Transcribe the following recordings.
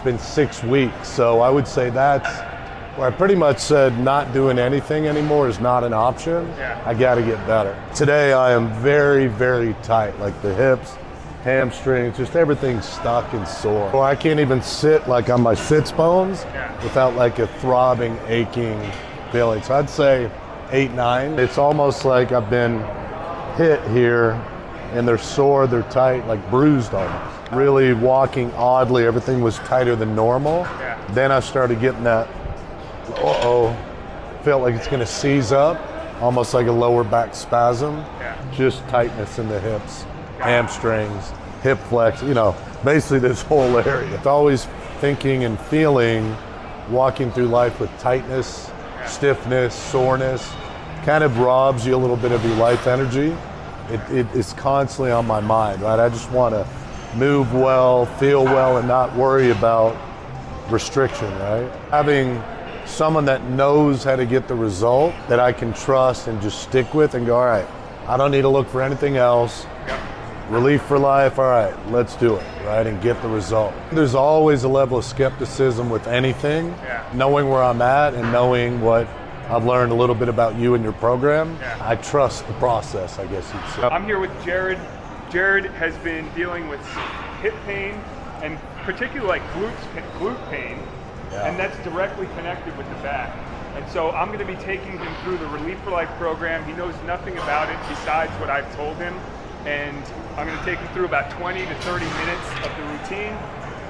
It's been 6 weeks, so I would say that's where I pretty much said not doing anything anymore is not an option. Yeah. I got to get better. Today I am very, very tight, like the hips, hamstrings, just everything's stuck and sore. Or I can't even sit like on my sits bones without like a throbbing, aching feeling. So I'd say 8, 9. It's almost like I've been hit here and they're sore, they're tight, like bruised almost. Really walking oddly, everything was tighter than normal. Then I started getting that, felt like it's gonna seize up, almost like a lower back spasm. Just tightness in the hips, hamstrings, hip flex, you know, basically this whole area. It's always thinking and feeling, walking through life with tightness, stiffness, soreness, kind of robs you a little bit of your life energy. It is constantly on my mind, right? I just want to move well, feel well, and not worry about restriction, right? Having someone that knows how to get the result that I can trust and just stick with and go, all right, I don't need to look for anything else. Relief4Life, all right, let's do it, right, and get the result. There's always a level of skepticism with anything, knowing where I'm at and knowing what I've learned a little bit about you and your program. I trust the process, I guess you'd say. I'm here with Jared. Jared has been dealing with hip pain and particularly like glute pain, and that's directly connected with the back. And so I'm going to be taking him through the Relief4Life program. He knows nothing about it besides what I've told him. And I'm going to take him through about 20 to 30 minutes of the routine.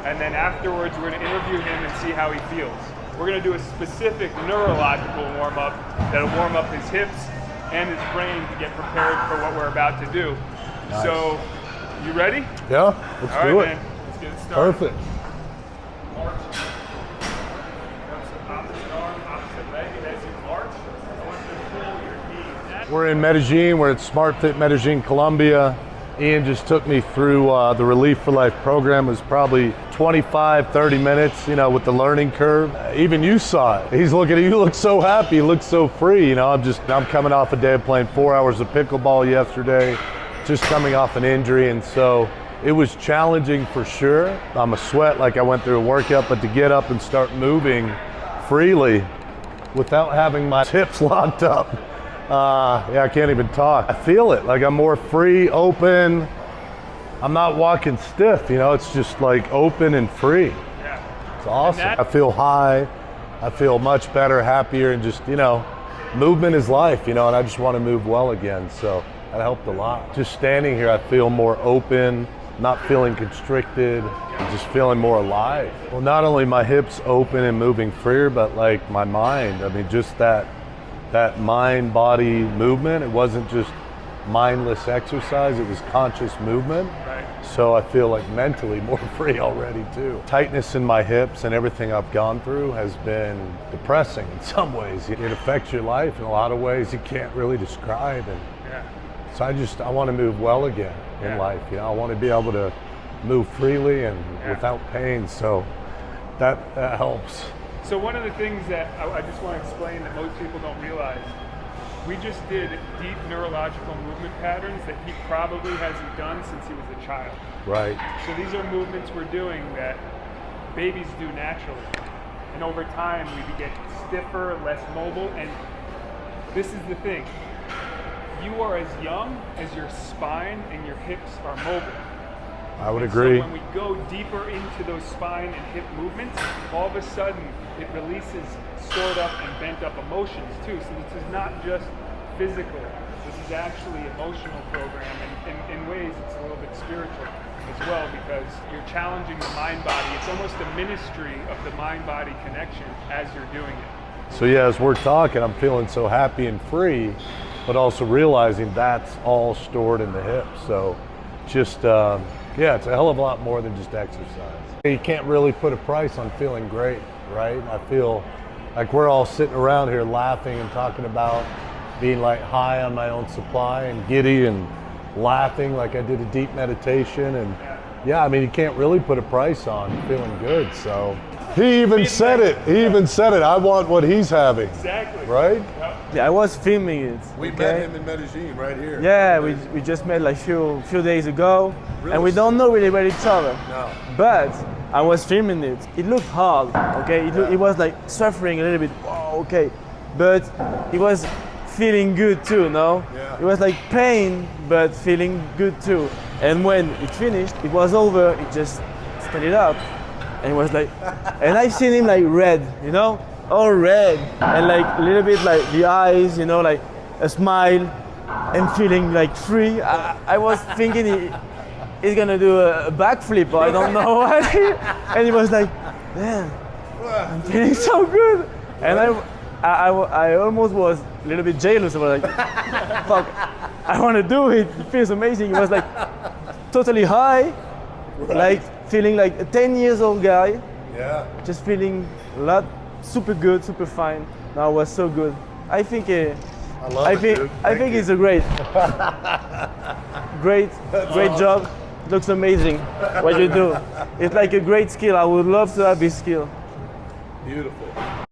And then afterwards, we're going to interview him and see how he feels. We're going to do a specific neurological warm-up that'll warm up his hips and his brain to get prepared for what we're about to do. Nice. So, you ready? Yeah, let's do it. Man. Let's get it started. Perfect. March. Opposite arm, opposite leg, and as you march, I want you to pull your knee. We're in Medellin. We're at SmartFit Medellin, Colombia. Ian just took me through the Relief4Life program. It was probably 25, 30 minutes, you know, with the learning curve. Even you saw it. He's looking at you, look so happy, you look so free. You know, I'm coming off a day of playing 4 hours of pickleball yesterday, just coming off an injury. And so it was challenging for sure. I'm a sweat like I went through a workout, but to get up and start moving freely without having my hips locked up. I can't even talk. I feel it, like I'm more free, open. I'm not walking stiff, you know, it's just like open and free. It's awesome. I feel high, I feel much better, happier, and just, you know, movement is life, you know, and I just want to move well again, so that helped a lot. Just standing here, I feel more open, not feeling constricted, just feeling more alive. Well, not only my hips open and moving freer, but like my mind, I mean, just that mind-body movement. It wasn't just mindless exercise, it was conscious movement. So I feel like mentally more free already too. Tightness in my hips and everything I've gone through has been depressing in some ways. It affects your life in a lot of ways you can't really describe. And so I want to move well again in life. You know, I want to be able to move freely and without pain, so that helps. So one of the things that I just want to explain that most people don't realize, we just did deep neurological movement patterns that he probably hasn't done since he was a child. Right. So these are movements we're doing that babies do naturally. And over time we get stiffer, less mobile, and this is the thing. You are as young as your spine and your hips are mobile. I would agree. So when we go deeper into those spine and hip movements, all of a sudden it releases stored up and bent up emotions too. So this is not just physical. This is actually emotional program, and in ways it's a little bit spiritual as well, because you're challenging the mind-body. It's almost a ministry of the mind-body connection as you're doing it. So yeah, as we're talking, I'm feeling so happy and free, but also realizing that's all stored in the hips. So just, it's a hell of a lot more than just exercise. You can't really put a price on feeling great, right? I feel like we're all sitting around here laughing and talking about being like high on my own supply and giddy and laughing like I did a deep meditation. And I mean, you can't really put a price on feeling good. So he even said it. I want what he's having. Exactly. Right? Yeah, I was filming it. We met him in Medellin right here. Yeah, we just met like few days ago, Really? and we don't know really about each other. No. But I was filming it. It looked hard, okay? It was like suffering a little bit, wow, okay. But it was feeling good too, no? Yeah. It was like pain, but feeling good too. And when it finished, it was over, it just started up. And it was like, and I've seen him like red, you know? All red. And like a little bit like the eyes, you know, like a smile and feeling like free. I was thinking he's gonna do a backflip or I don't know what. And he was like, man, I'm feeling so good. And I almost was a little bit jealous. I was like, fuck, I want to do it. It feels amazing. It was like totally high, like feeling like a 10 years old guy. Yeah. Just feeling a lot, super good, super fine. Now it was so good. I think I love it, dude. I think it's a great job. Looks amazing what you do. It's like a great skill. I would love to have this skill. Beautiful.